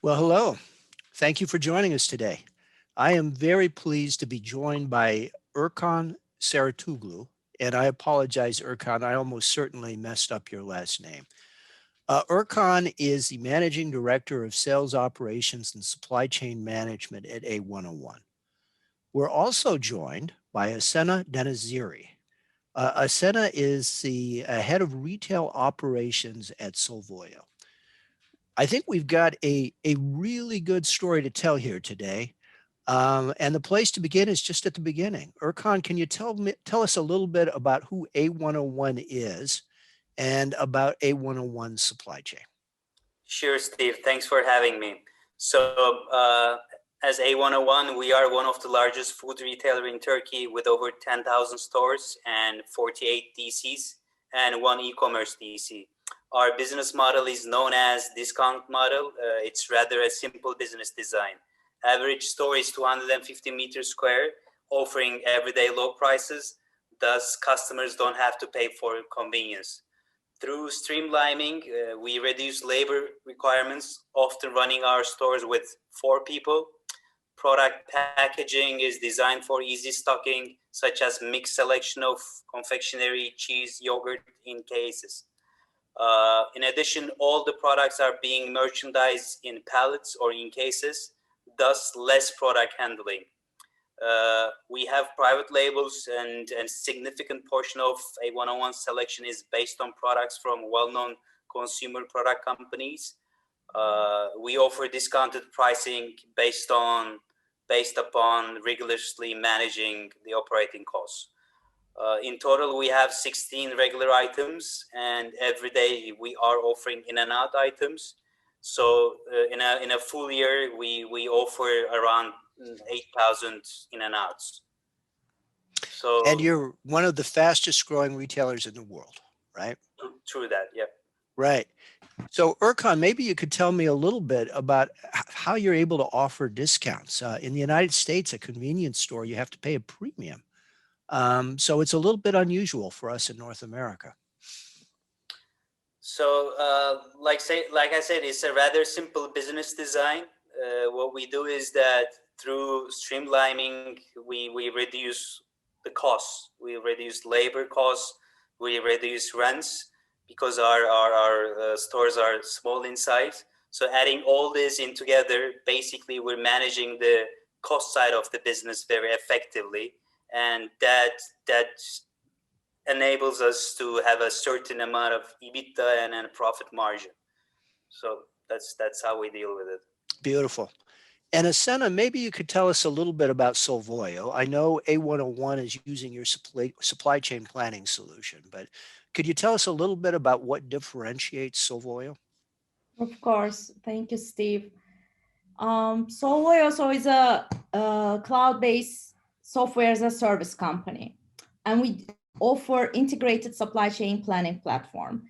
Well, hello. Thank you for joining us today. I am very pleased to be joined by Erkan Ceritoglu, and I apologize, Erkan, I almost certainly messed up your last name. Erkan is the Managing Director of Sales Operations and Supply Chain Management at A101. We're also joined by Asena Denizeri. Asena is the head of retail operations at Solvoyo. I think we've got a really good story to tell here today. And the place to begin is just at the beginning. Erkan, can you tell us a little bit about who A101 is and about A101 supply chain? Sure, Steve. Thanks for having me. As A101, we are one of the largest food retailer in Turkey with over 10,000 stores and 48 DCs and one e-commerce DC. Our business model is known as discount model. It's rather a simple business design. Average store is 250 meters square, offering everyday low prices. Thus, customers don't have to pay for convenience. Through streamlining, we reduce labor requirements, often running our stores with 4 people. Product packaging is designed for easy stocking, such as mixed selection of confectionery, cheese, yogurt in cases. In addition, all the products are being merchandised in pallets or in cases, thus less product handling. We have private labels and significant portion of A101 selection is based on products from well-known consumer product companies. We offer discounted pricing based upon rigorously managing the operating costs. In total, we have 16 regular items, and every day we are offering in and out items. So in a full year, we offer around 8,000 in and outs. And So you're one of the fastest growing retailers in the world, right? through that, yeah. Right. So, Erkan, maybe you could tell me a little bit about how you're able to offer discounts. In the United States, a convenience store, you have to pay a premium. So it's a little bit unusual for us in North America. So like I said, it's a rather simple business design. What we do is that through streamlining, we reduce the costs. We reduce labor costs. We reduce rents because our stores are small in size. So adding all this in together, basically we're managing the cost side of the business very effectively, and that enables us to have a certain amount of EBITDA and a profit margin. So that's how we deal with it. Beautiful. And Asena, maybe you could tell us a little bit about Solvoyo. I know A101 is using your supply chain planning solution, but could you tell us a little bit about what differentiates Solvoyo? Of course. Thank you, Steve. Solvoyo is a cloud-based software as a service company, and we offer integrated supply chain planning platform.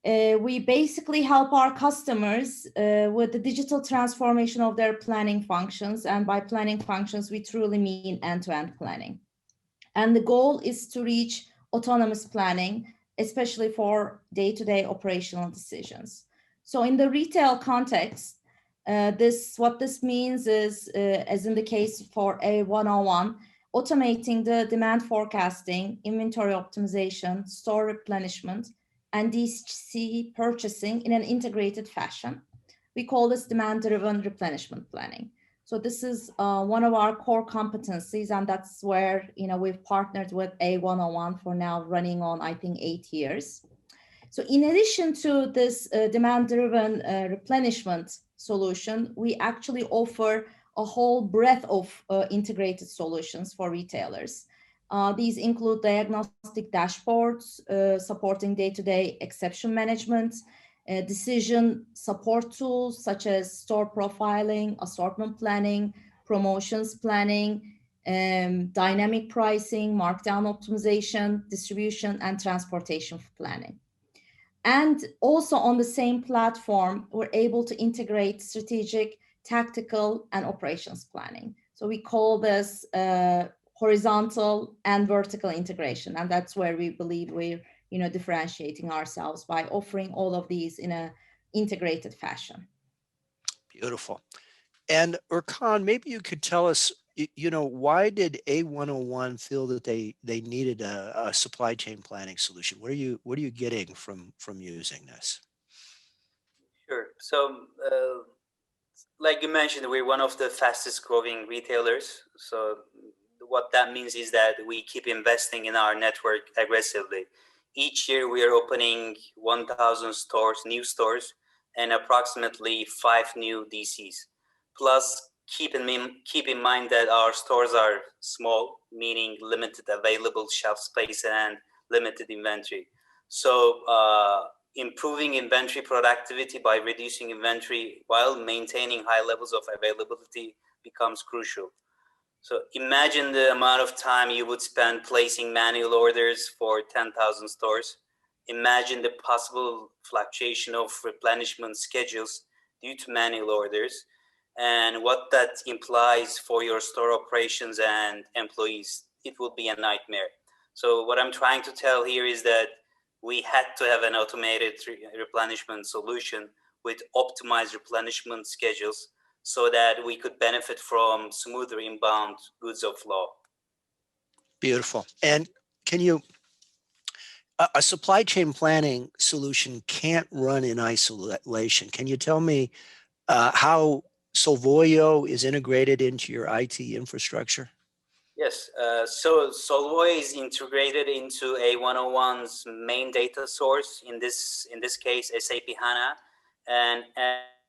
We basically help our customers with the digital transformation of their planning functions. And by planning functions, we truly mean end-to-end planning. And the goal is to reach autonomous planning, especially for day-to-day operational decisions. So in the retail context, what this means is, as in the case for A101, automating the demand forecasting, inventory optimization, store replenishment, and DC purchasing in an integrated fashion. We call this demand-driven replenishment planning. So this is one of our core competencies, and that's where we've partnered with A101 for now running on, I think, 8 years. So in addition to this demand-driven replenishment solution, we actually offer a whole breadth of integrated solutions for retailers. These include diagnostic dashboards, supporting day-to-day exception management, decision support tools such as store profiling, assortment planning, promotions planning, dynamic pricing, markdown optimization, distribution, and transportation planning. And also on the same platform, we're able to integrate strategic, tactical, and operations planning. So we call this horizontal and vertical integration. And that's where we believe we're differentiating ourselves by offering all of these in an integrated fashion. Beautiful. And Erkan, maybe you could tell us, why did A101 feel that they needed a supply chain planning solution? What are you getting from using this? Sure. So, like you mentioned, we're one of the fastest growing retailers. So, what that means is that we keep investing in our network aggressively. Each year, we are opening 1,000 stores, new stores, and approximately five new DCs. Plus, keep in mind that our stores are small, meaning limited available shelf space and limited inventory. So, improving inventory productivity by reducing inventory while maintaining high levels of availability becomes crucial. So imagine the amount of time you would spend placing manual orders for 10,000 stores. Imagine the possible fluctuation of replenishment schedules due to manual orders and what that implies for your store operations and employees. It would be a nightmare. So what I'm trying to tell here is that we had to have an automated replenishment solution with optimized replenishment schedules so that we could benefit from smoother inbound goods of flow. Beautiful. And can you, a supply chain planning solution can't run in isolation. Can you tell me how Solvoyo is integrated into your IT infrastructure? Yes, so Solvoy is integrated into A101's main data source, in this case SAP HANA, and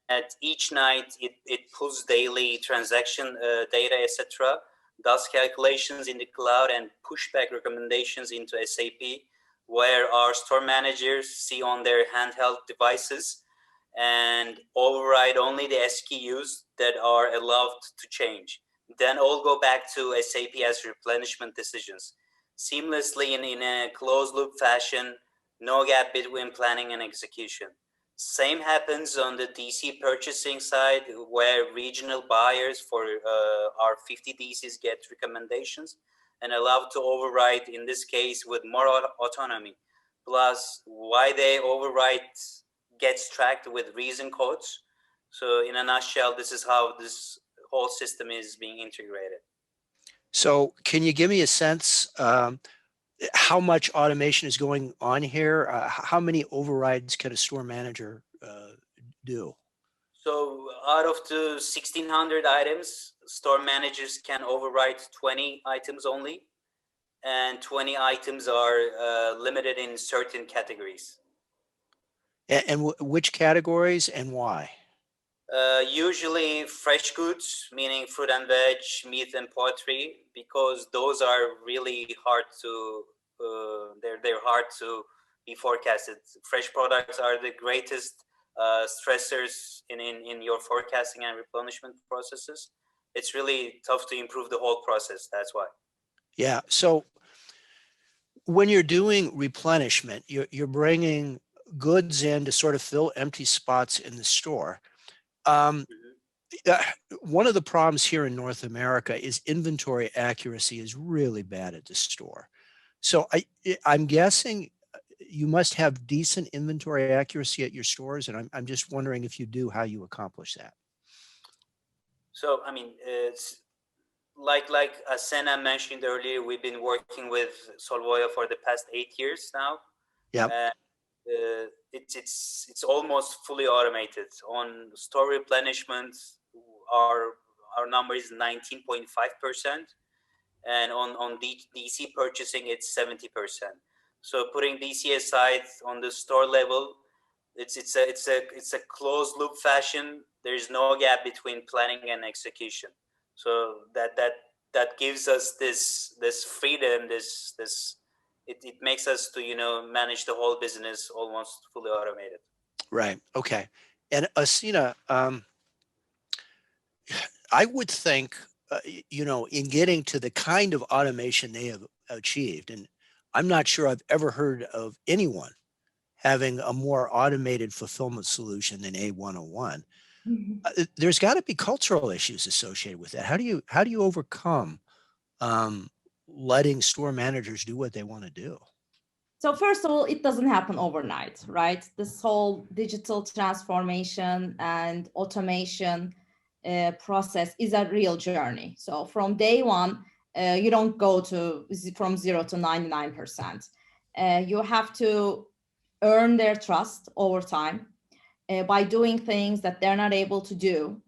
at each night it pulls daily transaction data, etc., does calculations in the cloud and pushback recommendations into SAP, where our store managers see on their handheld devices and override only the SKUs that are allowed to change. Then all go back to SAP as replenishment decisions, seamlessly in a closed loop fashion, no gap between planning and execution. Same happens on the DC purchasing side, where regional buyers for our 50 DCs get recommendations and allowed to override, in this case, with more autonomy. Plus, why they override gets tracked with reason codes. So, in a nutshell, this is how this whole system is being integrated. So can you give me a sense how much automation is going on here? How many overrides can a store manager do? So out of the 1,600 items, store managers can override 20 items only, and 20 items are limited in certain categories. And which categories and why? Usually fresh goods, meaning fruit and veg, meat and poultry, because those are really hard to they're hard to be forecasted. Fresh products are the greatest stressors in your forecasting and replenishment processes. It's really tough to improve the whole process. That's why. Yeah. So when you're doing replenishment, you're bringing goods in to sort of fill empty spots in the store. Um, Mhm. uh, One of the problems here in North America is inventory accuracy is really bad at the store. So I'm guessing you must have decent inventory accuracy at your stores, and I'm just wondering if you do, how you accomplish that. So I mean, it's like Asena mentioned earlier. We've been working with Solvoyo for the past 8 years now. Yeah. And it's almost fully automated. On store replenishment, our our number is 19.5%, and on DC purchasing it's 70%. So putting DC aside, on the store level, it's a closed loop fashion. There's no gap between planning and execution. So that gives us this freedom, this it makes us to manage the whole business almost fully automated. Right. Okay. And Asina, I would think, in getting to the kind of automation they have achieved, and I'm not sure I've ever heard of anyone having a more automated fulfillment solution than A101. Mhm. There's got to be cultural issues associated with that. How do you overcome um, letting store managers do what they want to do? So first of all, it doesn't happen overnight, right? This whole digital transformation and automation process is a real journey. So from day one, you don't go from 0 to 99%. You have to earn their trust over time by doing things that they're not able to do,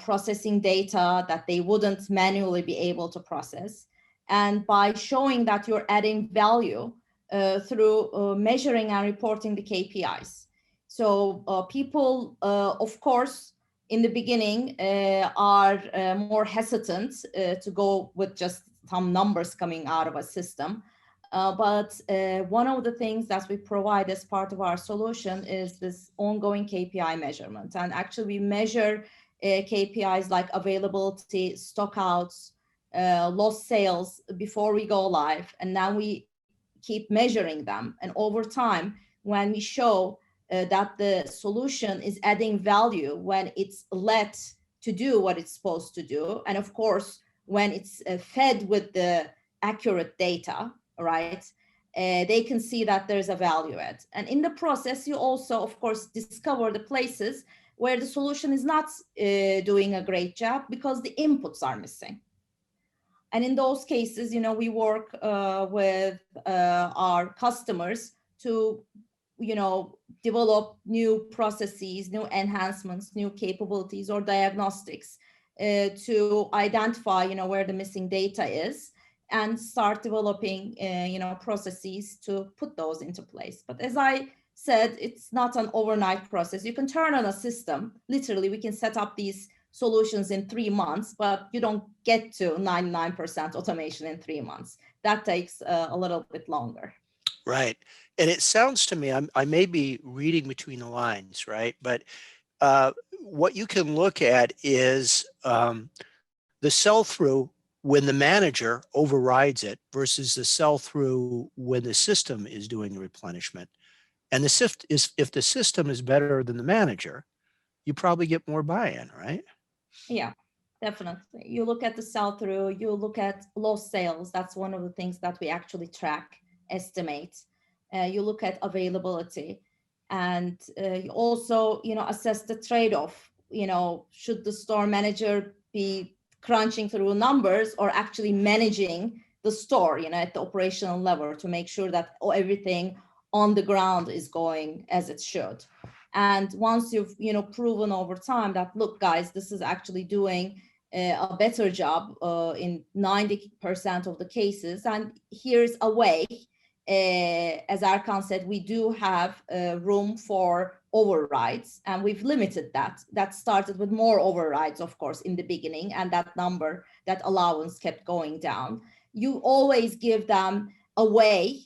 processing data that they wouldn't manually be able to process, and by showing that you're adding value through measuring and reporting the KPIs. So people, of course, in the beginning are more hesitant to go with just some numbers coming out of a system. But one of the things that we provide as part of our solution is this ongoing KPI measurement. And actually we measure KPIs like availability, stockouts, lost sales before we go live. And now we keep measuring them. And over time, when we show that the solution is adding value, when it's let to do what it's supposed to do, and of course, when it's fed with the accurate data, right, they can see that there's a value add. And in the process, you also, of course, discover the places where the solution is not doing a great job because the inputs are missing. And in those cases, we work with our customers to, develop new processes, new enhancements, new capabilities or diagnostics to identify, where the missing data is, and start developing, processes to put those into place. But as I said, it's not an overnight process. You can turn on a system. Literally, we can set up these solutions in 3 months, but you don't get to 99% automation in 3 months. That takes a little bit longer. Right. And it sounds to me, I may be reading between the lines, right? But what you can look at is the sell-through when the manager overrides it versus the sell-through when the system is doing the replenishment. And the Sift is, if the system is better than the manager, you probably get more buy-in, right? Yeah, definitely. You look at the sell-through, you look at lost sales. That's one of the things that we actually track, estimate. You look at availability, and you also, assess the trade-off. Should the store manager be crunching through numbers or actually managing the store, at the operational level to make sure that everything on the ground is going as it should. And once you've, proven over time that, look, guys, this is actually doing a better job in 90% of the cases. And here's a way, as Erkan said, we do have room for overrides, and we've limited that. That started with more overrides, of course, in the beginning, and that number, that allowance kept going down. You always give them a way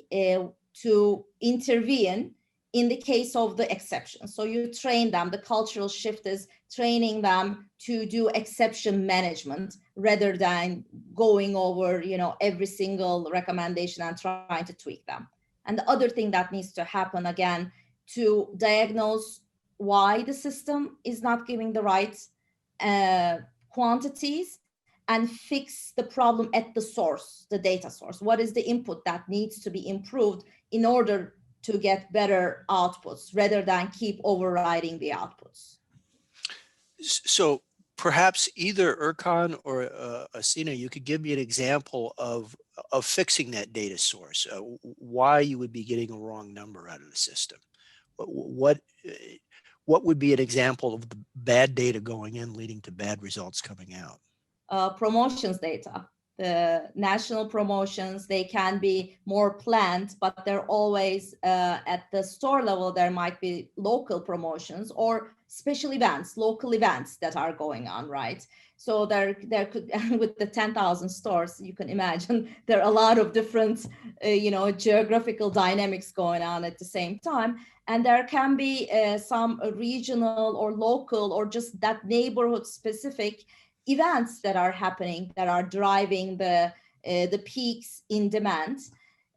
to intervene in the case of the exception. So you train them. The cultural shift is training them to do exception management rather than going over, every single recommendation and trying to tweak them. And the other thing that needs to happen, again, to diagnose why the system is not giving the right quantities and fix the problem at the source, the data source. What is the input that needs to be improved in order to get better outputs rather than keep overriding the outputs? So perhaps either Erkan or Asena, you could give me an example of fixing that data source, why you would be getting a wrong number out of the system. What would be an example of the bad data going in leading to bad results coming out? Promotions data. The national promotions, they can be more planned, but they're always at the store level. There might be local promotions or special events, local events that are going on, right? So there could, with the 10,000 stores, you can imagine there are a lot of different, geographical dynamics going on at the same time. And there can be some regional or local or just that neighborhood specific events that are happening that are driving the peaks in demand.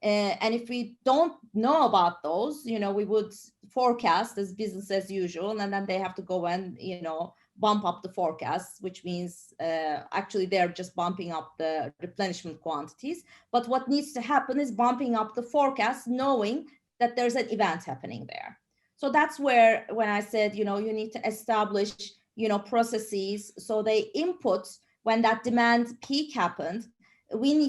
And if we don't know about those, we would forecast as business as usual, and then they have to go and, bump up the forecasts, which means actually they're just bumping up the replenishment quantities. But what needs to happen is bumping up the forecast, knowing that there's an event happening there. So that's where, when I said, you need to establish, processes, so they input when that demand peak happened.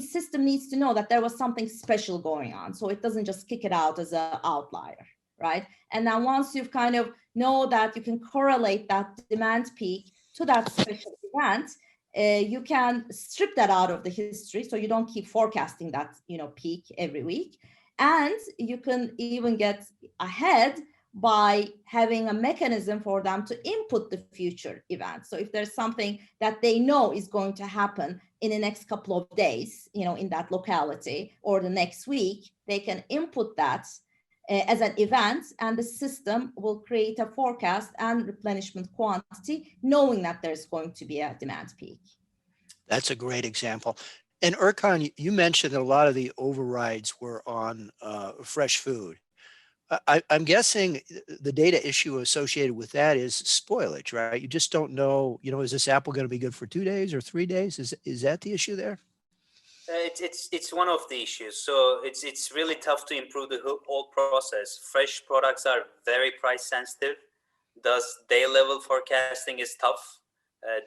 System needs to know that there was something special going on, so it doesn't just kick it out as an outlier, right? And now once you've kind of know that you can correlate that demand peak to that special event, you can strip that out of the history, so you don't keep forecasting that peak every week, and you can even get ahead by having a mechanism for them to input the future events. So if there's something that they know is going to happen in the next couple of days, in that locality, or the next week, they can input that as an event, and the system will create a forecast and replenishment quantity, knowing that there's going to be a demand peak. That's a great example. And Erkan, you mentioned that a lot of the overrides were on fresh food. I'm guessing the data issue associated with that is spoilage, right? You just don't know, is this apple going to be good for 2 days or 3 days? Is that the issue there? It's one of the issues. So it's really tough to improve the whole process. Fresh products are very price sensitive. Thus, day level forecasting is tough.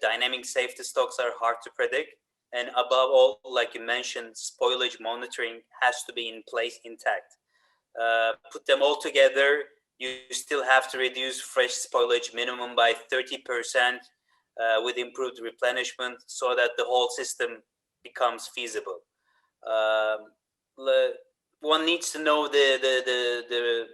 Dynamic safety stocks are hard to predict. And above all, like you mentioned, spoilage monitoring has to be in place intact. Put them all together, you still have to reduce fresh spoilage minimum by 30% with improved replenishment, so that the whole system becomes feasible. One needs to know the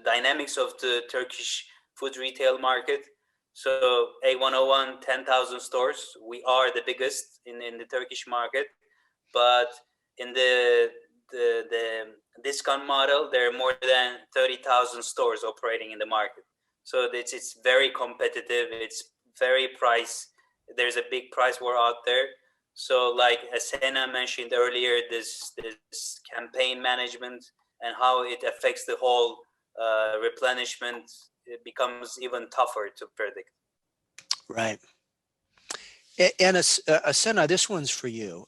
dynamics of the Turkish food retail market. So A101, 10,000 stores. We are the biggest in the Turkish market, but in the discount model, there are more than 30,000 stores operating in the market. So it's very competitive. It's very there's a big price war out there. So like Asena mentioned earlier, this campaign management and how it affects the whole replenishment, it becomes even tougher to predict. Right. And Asena, this one's for you.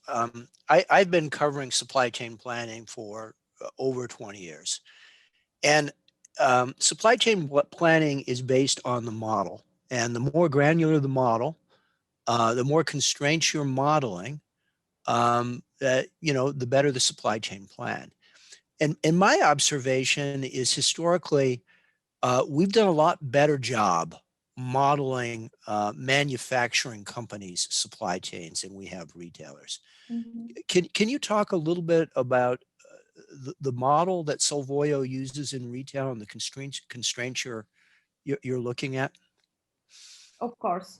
I've been covering supply chain planning for over 20 years. And supply chain planning is based on the model. And the more granular the model, the more constraints you're modeling, the better the supply chain plan. And my observation is historically, we've done a lot better job modeling manufacturing companies' supply chains than we have retailers. Mm-hmm. Can you talk a little bit about the model that Solvoyo uses in retail and the constraints you're looking at? Of course.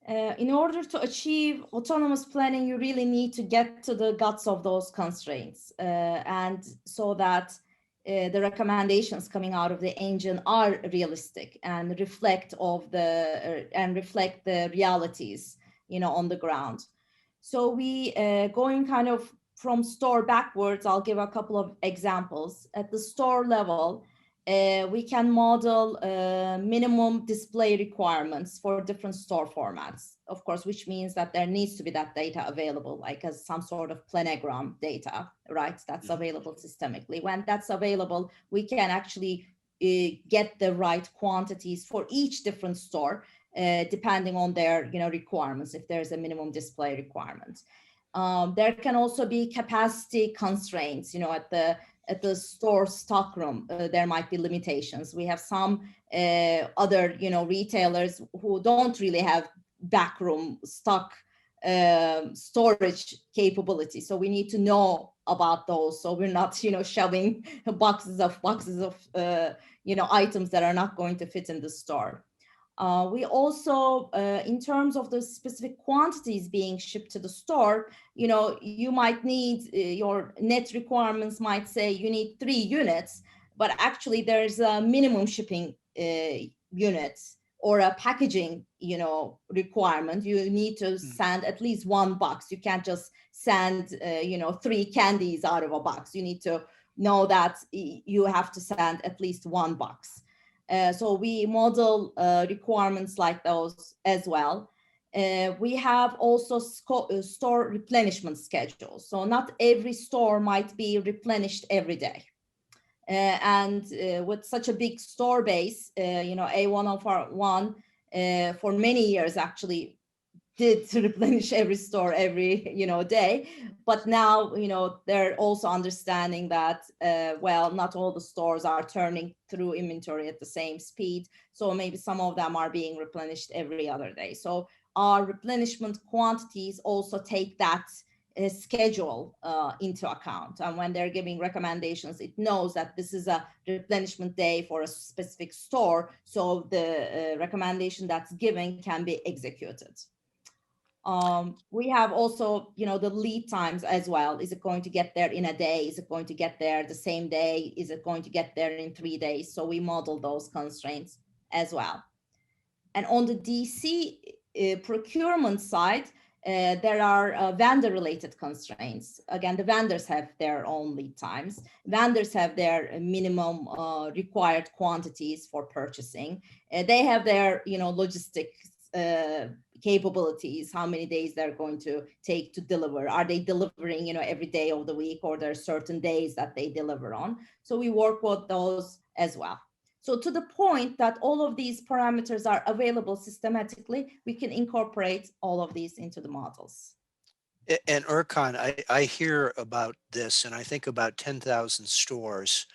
In order to achieve autonomous planning, you really need to get to the guts of those constraints, and so that the recommendations coming out of the engine are realistic and reflect the realities, on the ground. So we going kind of from store backwards. I'll give a couple of examples. At the store level, we can model minimum display requirements for different store formats, of course, which means that there needs to be that data available, like as some sort of planogram data, right? That's available systemically. When that's available, we can actually get the right quantities for each different store, depending on their requirements, if there's a minimum display requirement. There can also be capacity constraints, at the store stockroom, there might be limitations. We have some other, retailers who don't really have backroom stock storage capability. So we need to know about those. So we're not, shoving boxes of items that are not going to fit in the store. We also, in terms of the specific quantities being shipped to the store, you might need, your net requirements might say you need 3 units, but actually there's a minimum shipping units or a packaging, requirement. You need to send at least 1 box. You can't just send, 3 candies out of a box. You need to know that you have to send at least 1 box. So we model requirements like those as well. We have also store replenishment schedules. So not every store might be replenished every day. And with such a big store base, A101 for many years actually did to replenish every store every day, but now they're also understanding that well, not all the stores are turning through inventory at the same speed, so maybe some of them are being replenished every other day. So our replenishment quantities also take that schedule into account, and when they're giving recommendations, it knows that this is a replenishment day for a specific store, so the recommendation that's given can be executed. We have also, the lead times as well. Is it going to get there in a day? Is it going to get there the same day? Is it going to get there in 3 days? So we model those constraints as well. And on the DC procurement side, there are vendor-related constraints. Again, the vendors have their own lead times. Vendors have their minimum required quantities for purchasing. They have their, logistics capabilities, how many days they're going to take to deliver. Are they delivering, every day of the week, or there are certain days that they deliver on? So we work with those as well. So to the point that all of these parameters are available systematically, we can incorporate all of these into the models. And Erkan, I hear about this and I think about 10,000 stores.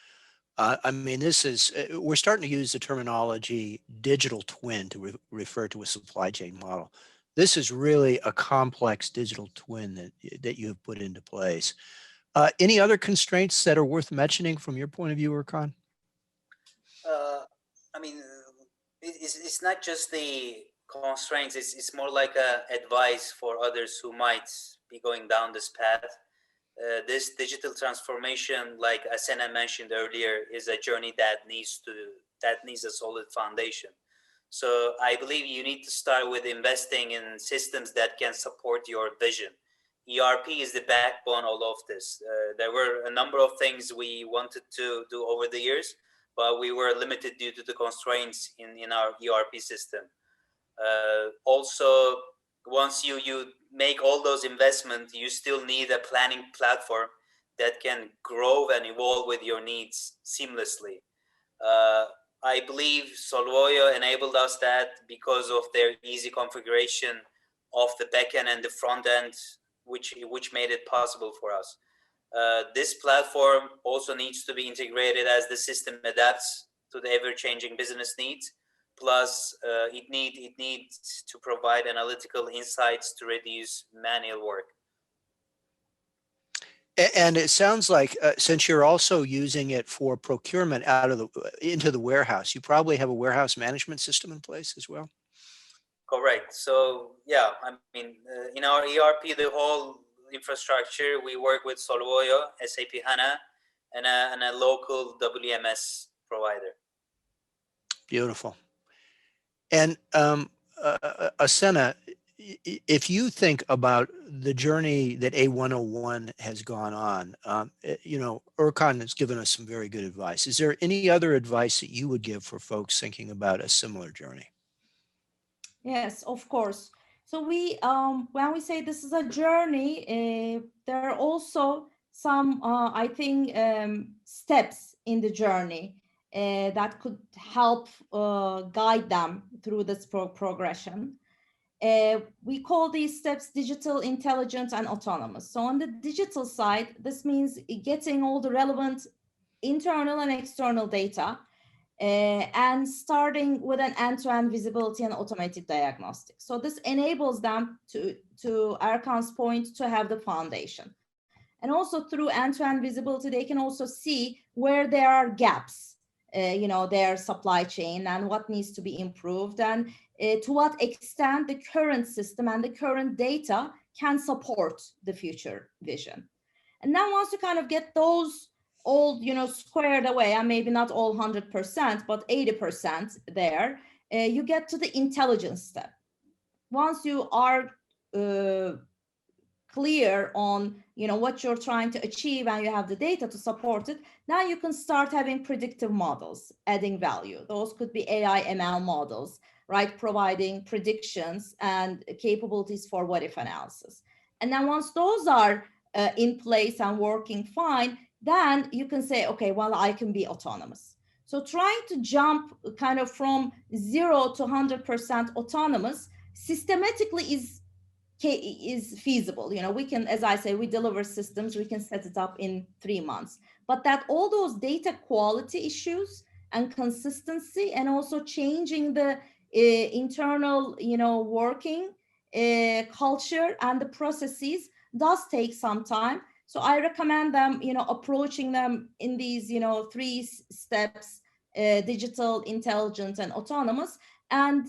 I mean, this is, we're starting to use the terminology digital twin to refer to a supply chain model. This is really a complex digital twin that you have put into place. Any other constraints that are worth mentioning from your point of view, Erkan? I mean, it's not just the constraints, it's more like a advice for others who might be going down this path. This digital transformation, like Asena mentioned earlier, is a journey that needs a solid foundation. So I believe you need to start with investing in systems that can support your vision. ERP is the backbone of all of this. There were a number of things we wanted to do over the years, but we were limited due to the constraints in our ERP system. Also, once you make all those investments, you still need a planning platform that can grow and evolve with your needs seamlessly. I believe Solvoyo enabled us that because of their easy configuration of the backend and the front end, which made it possible for us. This platform also needs to be integrated as the system adapts to the ever-changing business needs. Plus, it needs to provide analytical insights to reduce manual work. And it sounds like since you're also using it for procurement into the warehouse, you probably have a warehouse management system in place as well. Correct. So yeah, I mean, in our ERP, the whole infrastructure, we work with Solvoyo, SAP HANA, and a local WMS provider. Beautiful. And Asena, if you think about the journey that A101 has gone on, Erkan has given us some very good advice. Is there any other advice that you would give for folks thinking about a similar journey? Yes, of course. So when we say this is a journey, there are also some, I think, steps in the journey that could help guide them through this progression. We call these steps digital, intelligent, and autonomous. So on the digital side, this means getting all the relevant internal and external data, and starting with an end-to-end visibility and automated diagnostics. So this enables them to Erkan's point, to have the foundation. And also through end-to-end visibility, they can also see where there are gaps, their supply chain, and what needs to be improved, and to what extent the current system and the current data can support the future vision. And then once you kind of get those all, squared away, and maybe not all 100%, but 80% there, you get to the intelligence step. Once you are clear on, what you're trying to achieve, and you have the data to support it, now you can start having predictive models adding value. Those could be AI ML models, right, providing predictions and capabilities for what if analysis. And then once those are in place and working fine, then you can say, okay, well, I can be autonomous. So trying to jump kind of from 0 to 100% autonomous systematically is feasible. We can, as I say, we deliver systems, we can set it up in 3 months. But that all those data quality issues and consistency, and also changing the internal, working culture and the processes does take some time. So I recommend them, approaching them in these, 3 steps: digital, intelligent, and autonomous. And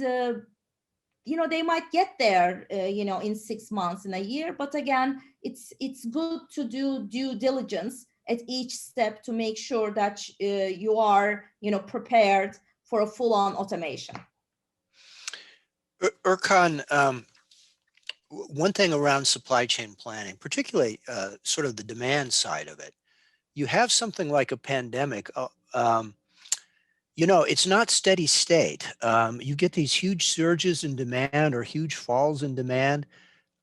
they might get there, in 6 months, in a year. But again, it's good to do due diligence at each step to make sure that you are, prepared for a full-on automation. Erkan, one thing around supply chain planning, particularly sort of the demand side of it, you have something like a pandemic. It's not steady state. You get these huge surges in demand or huge falls in demand.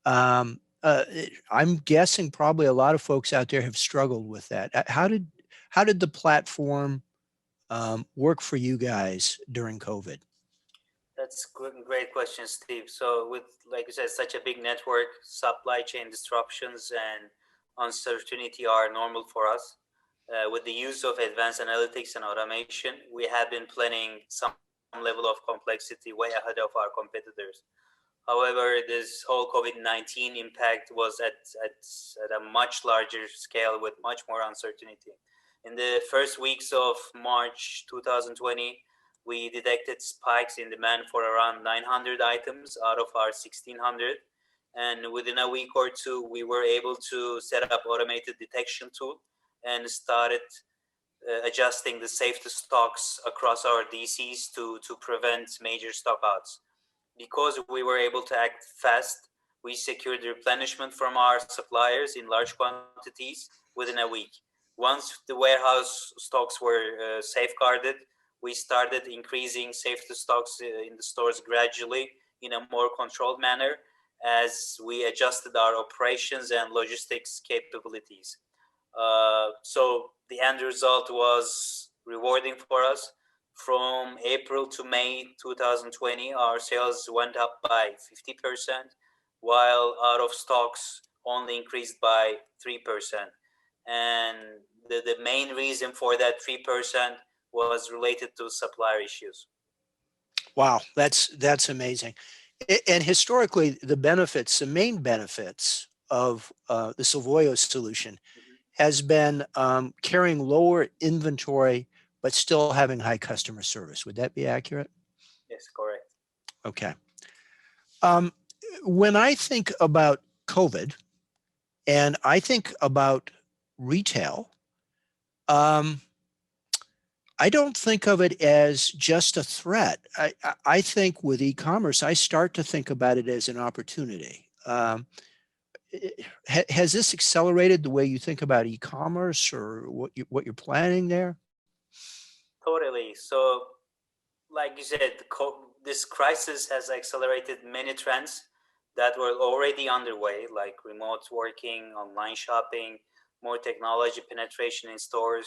I'm guessing probably a lot of folks out there have struggled with that. How did the platform work for you guys during COVID? That's great question, Steve. So with, like you said, such a big network, supply chain disruptions and uncertainty are normal for us. With the use of advanced analytics and automation, we have been planning some level of complexity way ahead of our competitors. However, this whole COVID-19 impact was at a much larger scale with much more uncertainty. In the first weeks of March 2020, we detected spikes in demand for around 900 items out of our 1,600. And within a week or two, we were able to set up automated detection tool and started adjusting the safety stocks across our DCs to prevent major stockouts. Because we were able to act fast, we secured replenishment from our suppliers in large quantities within a week. Once the warehouse stocks were safeguarded, we started increasing safety stocks in the stores gradually in a more controlled manner as we adjusted our operations and logistics capabilities. So the end result was rewarding for us. From April to May 2020, our sales went up by 50%, while out of stocks only increased by 3%. And the main reason for that 3% was related to supplier issues. Wow, that's amazing. And historically, the main benefits of the Solvoyo solution has been carrying lower inventory, but still having high customer service. Would that be accurate? Yes, correct. Okay. When I think about COVID and I think about retail, I don't think of it as just a threat. I think with e-commerce, I start to think about it as an opportunity. Has this accelerated the way you think about e-commerce or what you're planning there? Totally. So, like you said, this crisis has accelerated many trends that were already underway, like remote working, online shopping, more technology penetration in stores,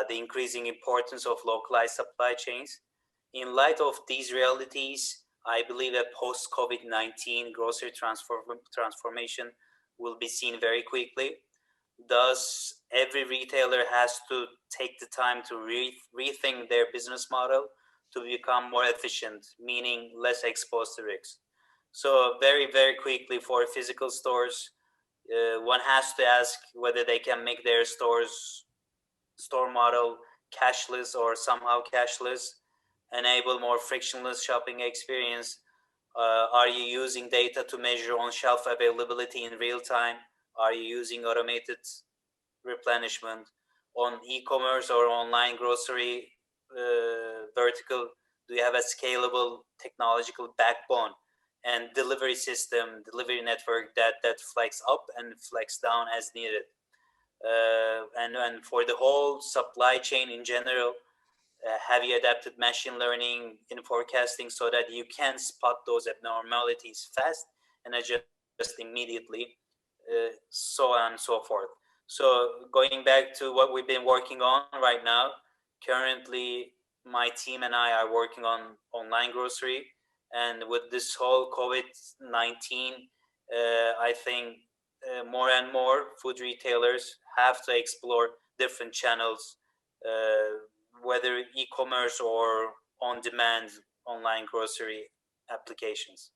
the increasing importance of localized supply chains. In light of these realities, I believe that post-COVID-19 grocery transformation will be seen very quickly. Thus, every retailer has to take the time to rethink their business model to become more efficient, meaning less exposed to risks. So very, very quickly for physical stores, one has to ask whether they can make their store model cashless or somehow cashless, enable more frictionless shopping experience. Are you using data to measure on-shelf availability in real time? Are you using automated replenishment? On e-commerce or online grocery vertical, do you have a scalable technological backbone? and delivery system, delivery network that flex up and flex down as needed. And for the whole supply chain in general, have you adapted machine learning in forecasting so that you can spot those abnormalities fast and adjust immediately, so on and so forth. So going back to what we've been working on right now, currently my team and I are working on online grocery. And with this whole COVID-19, I think more and more food retailers have to explore different channels, whether e-commerce or on-demand online grocery applications.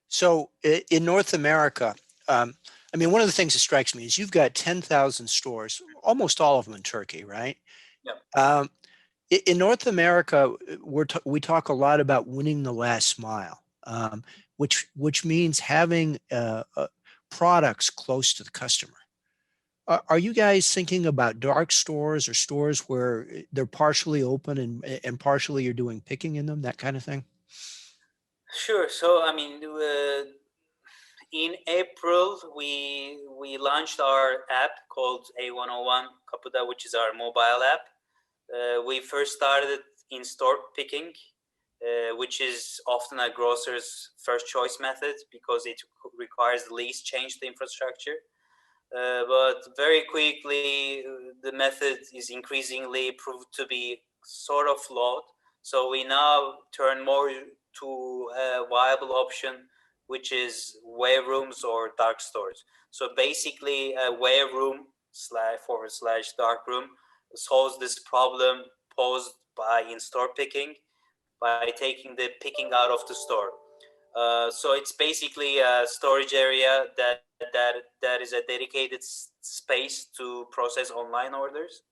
So in North America, I mean, one of the things that strikes me is you've got 10,000 stores, almost all of them in Turkey, right? Yeah. In North America, we talk a lot about winning the last mile, which means having products close to the customer. Are you guys thinking about dark stores or stores where they're partially open and partially you're doing picking in them, that kind of thing? Sure. So, I mean, in April, we launched our app called A101 Kapıda, which is our mobile app. We first started in-store picking, which is often a grocer's first choice method because it requires the least change to infrastructure. But very quickly, the method is increasingly proved to be sort of flawed. So we now turn more to a viable option, which is wear rooms or dark stores. So basically, a wear room / dark room solves this problem posed by in-store picking by taking the picking out of the store. So it's basically a storage area that is a dedicated space to process online orders.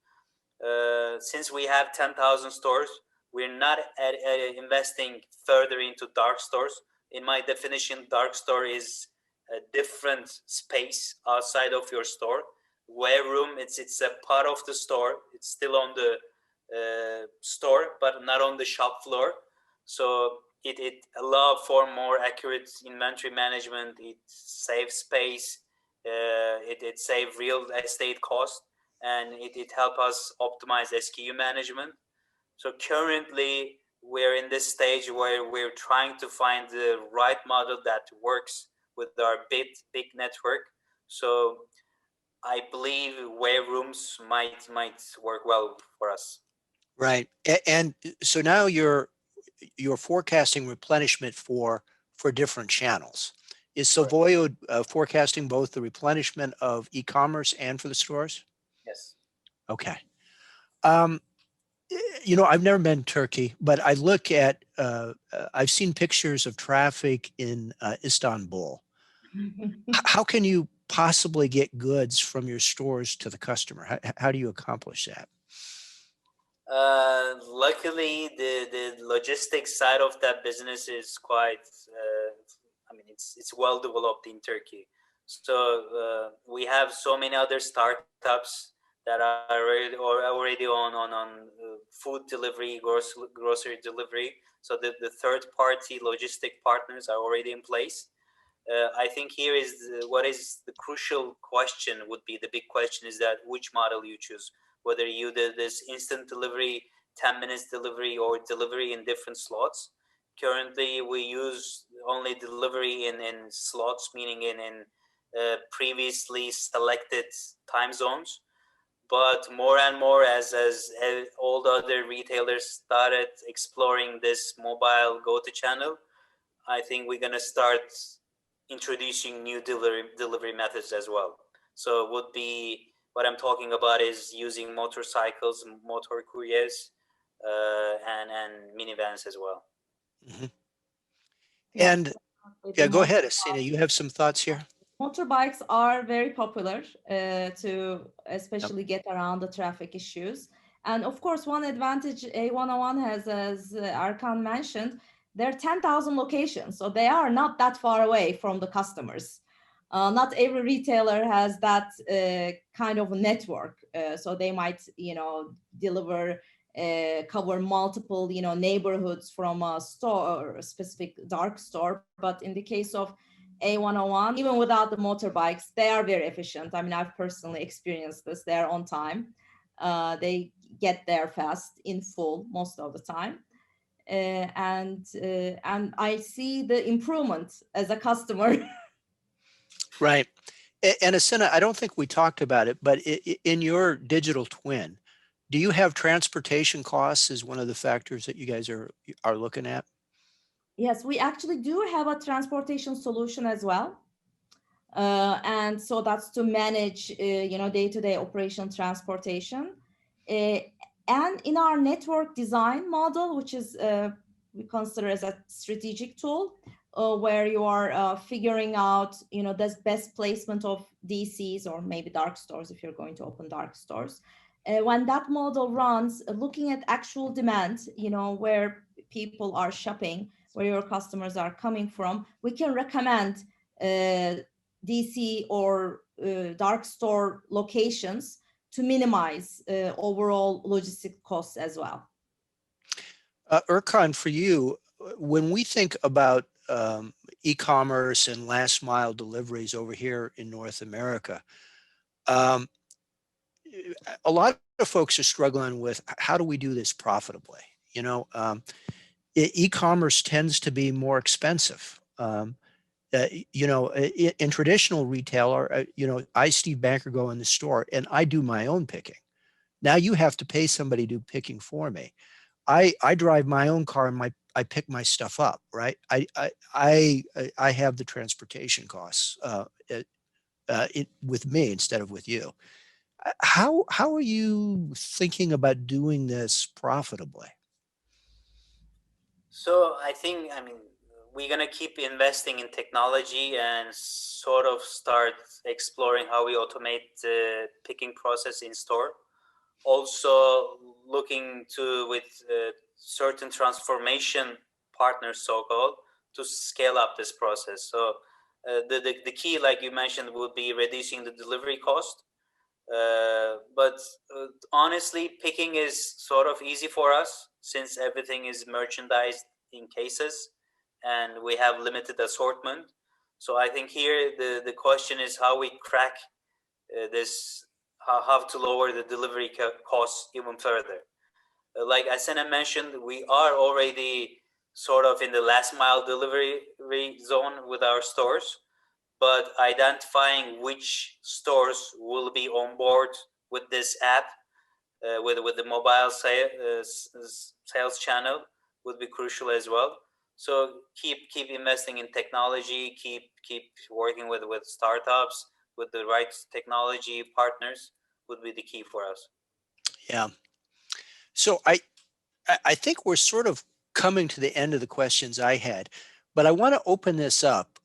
Since we have 10,000 stores, we're not investing further into dark stores. In my definition, dark store is a different space outside of your store. Ware room, it's a part of the store. It's still on the store, but not on the shop floor. So it allows for more accurate inventory management. It saves space. It saves real estate cost, and it helps us optimize SKU management. So currently, we're in this stage where we're trying to find the right model that works with our big network. So I believe ware rooms might work well for us. Right. And so now you're forecasting replenishment for different channels. Is Correct. Solvoyo forecasting both the replenishment of e-commerce and for the stores? Yes. Okay. Um, I've never been to Turkey, but I look at, I've seen pictures of traffic in Istanbul. How can you possibly get goods from your stores to the customer? How do you accomplish that? Luckily, the logistics side of that business is quite. I mean, it's well developed in Turkey. So we have so many other startups that are already on food delivery, grocery delivery. So the third party logistic partners are already in place. I think here is what is the crucial question would be the big question is that which model you choose, whether you did this instant delivery, 10 minutes delivery, or delivery in different slots. Currently, we use only delivery in slots, meaning in previously selected time zones. But more and more, as all the other retailers started exploring this mobile go-to channel, I think we're gonna start introducing new delivery methods as well. So it would be what I'm talking about is using motorcycles, motor couriers, and minivans as well. Mhm. Yeah, And with yeah, the go ahead, Asena. You have some thoughts here? motorbikes are very popular to Yep. especially get around the traffic issues. And of course, one advantage A101 has, as Erkan mentioned, there are 10,000 locations, so they are not that far away from the customers. Not every retailer has that kind of network, so they might, deliver cover multiple, neighborhoods from a store, or a specific dark store. But in the case of A101, even without the motorbikes, they are very efficient. I mean, I've personally experienced this. They're on time. They get there fast, in full, most of the time. And I see the improvement as a customer. Right. And Asena, I don't think we talked about it, but in your digital twin, do you have transportation costs as one of the factors that you guys are looking at? Yes, we actually do have a transportation solution as well. And so that's to manage, day-to-day operation transportation. Uh, and in our network design model, which is we consider as a strategic tool, where you are figuring out, the best placement of DCs, or maybe dark stores if you're going to open dark stores. When that model runs, looking at actual demand, where people are shopping, where your customers are coming from, we can recommend DC or dark store locations to minimize overall logistic costs as well. Erkan, for you, when we think about e-commerce and last mile deliveries over here in North America, um, a lot of folks are struggling with how do we do this profitably? E-commerce tends to be more expensive. In traditional retail, I, Steve Banker, go in the store and I do my own picking. Now you have to pay somebody to do picking for me. I drive my own car and I pick my stuff up, right? I have the transportation costs with me instead of with you. How are you thinking about doing this profitably? So I mean, we're gonna keep investing in technology and sort of start exploring how we automate the picking process in store. Also looking to with certain transformation partners, so-called, to scale up this process. So the key, like you mentioned, would be reducing the delivery cost. But honestly, picking is sort of easy for us since everything is merchandised in cases and we have limited assortment. So I think here the question is how we crack this, how to lower the delivery costs even further. Like Asena mentioned, we are already sort of in the last mile delivery zone with our stores, but identifying which stores will be on board with this app, with the mobile sales channel, would be crucial as well. So keep investing in technology, keep working with startups, with the right technology partners would be the key for us. Yeah. So I think we're sort of coming to the end of the questions I had, but I want to open this up.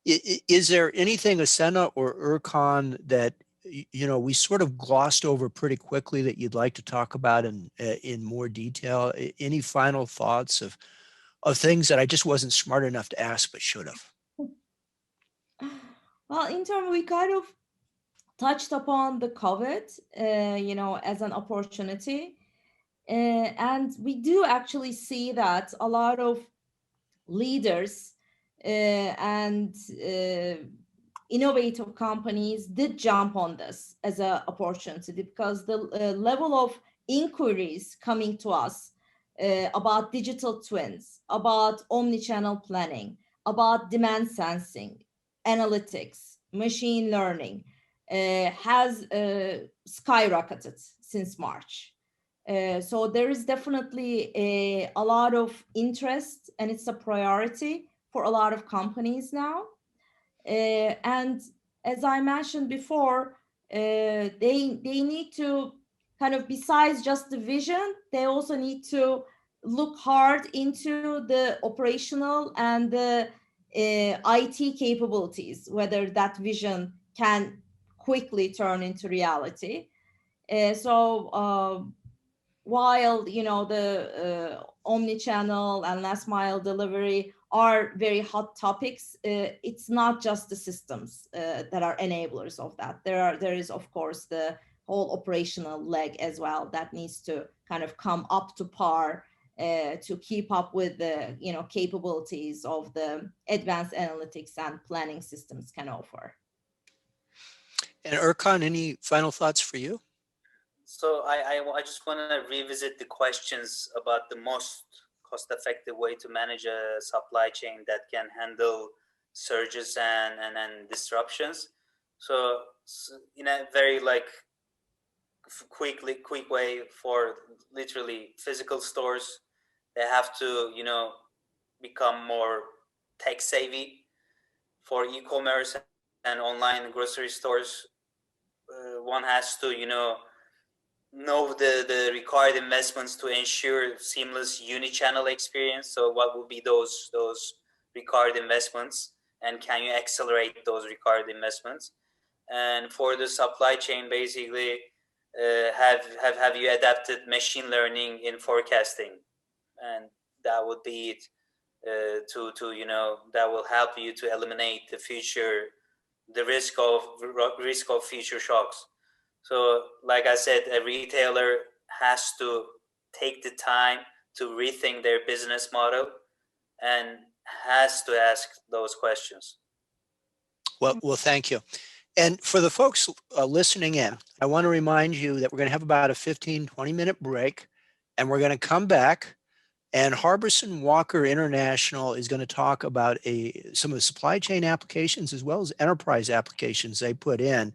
Is there anything Asena or Erkan that we sort of glossed over pretty quickly that you'd like to talk about in more detail? Any final thoughts of things that I just wasn't smart enough to ask but should have? Well, in terms, we kind of touched upon the COVID, as an opportunity. And we do actually see that a lot of leaders and innovative companies did jump on this as an opportunity, because the level of inquiries coming to us about digital twins, about omni-channel planning, about demand sensing, analytics, machine learning has skyrocketed since March. So there is definitely a lot of interest, and it's a priority for a lot of companies now. And as I mentioned before, they need to kind of, besides just the vision, they also need to look hard into the operational and the IT capabilities, whether that vision can quickly turn into reality. So while the omni-channel and last mile delivery are very hot topics, it's not just the systems that are enablers of that. There is of course the whole operational leg as well that needs to kind of come up to par to keep up with the capabilities of the advanced analytics and planning systems can offer. And Erkan, any final thoughts for you? So I just want to revisit the questions about the most cost-effective way to manage a supply chain that can handle surges and disruptions. So in a very like quick way, for literally physical stores, they have to become more tech savvy. For e-commerce and online grocery stores, one has to know the required investments to ensure seamless uni-channel experience. So what will be those required investments, and can you accelerate those required investments? And for the supply chain, basically, have you adapted machine learning in forecasting? And that would be it. That will help you to eliminate the risk of future shocks. So, like I said, a retailer has to take the time to rethink their business model and has to ask those questions. Well, thank you. And for the folks listening in, I want to remind you that we're going to have about a 15, 20-minute break, and we're going to come back. And Harbison Walker International is going to talk about some of the supply chain applications as well as enterprise applications they put in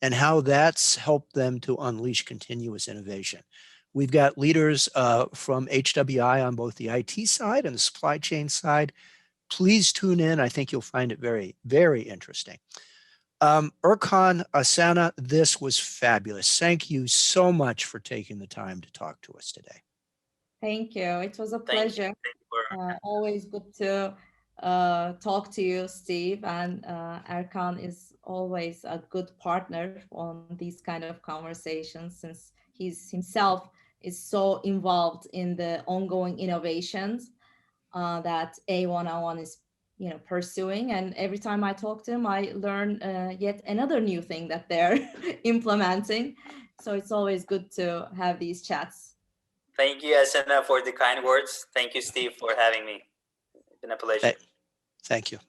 and how that's helped them to unleash continuous innovation. We've got leaders from HWI on both the IT side and the supply chain side. Please tune in. I think you'll find it very, very interesting. Erkan, Asena, this was fabulous. Thank you so much for taking the time to talk to us today. Thank you. It was a Thank pleasure. you. Always good to talk to you, Steve. And Erkan is always a good partner on these kind of conversations, since he's himself is so involved in the ongoing innovations that A101 is pursuing. And every time I talk to him, I learn yet another new thing that they're implementing. So it's always good to have these chats. Thank you, Asena, for the kind words. Thank you, Steve, for having me. It's been a pleasure. Thank you.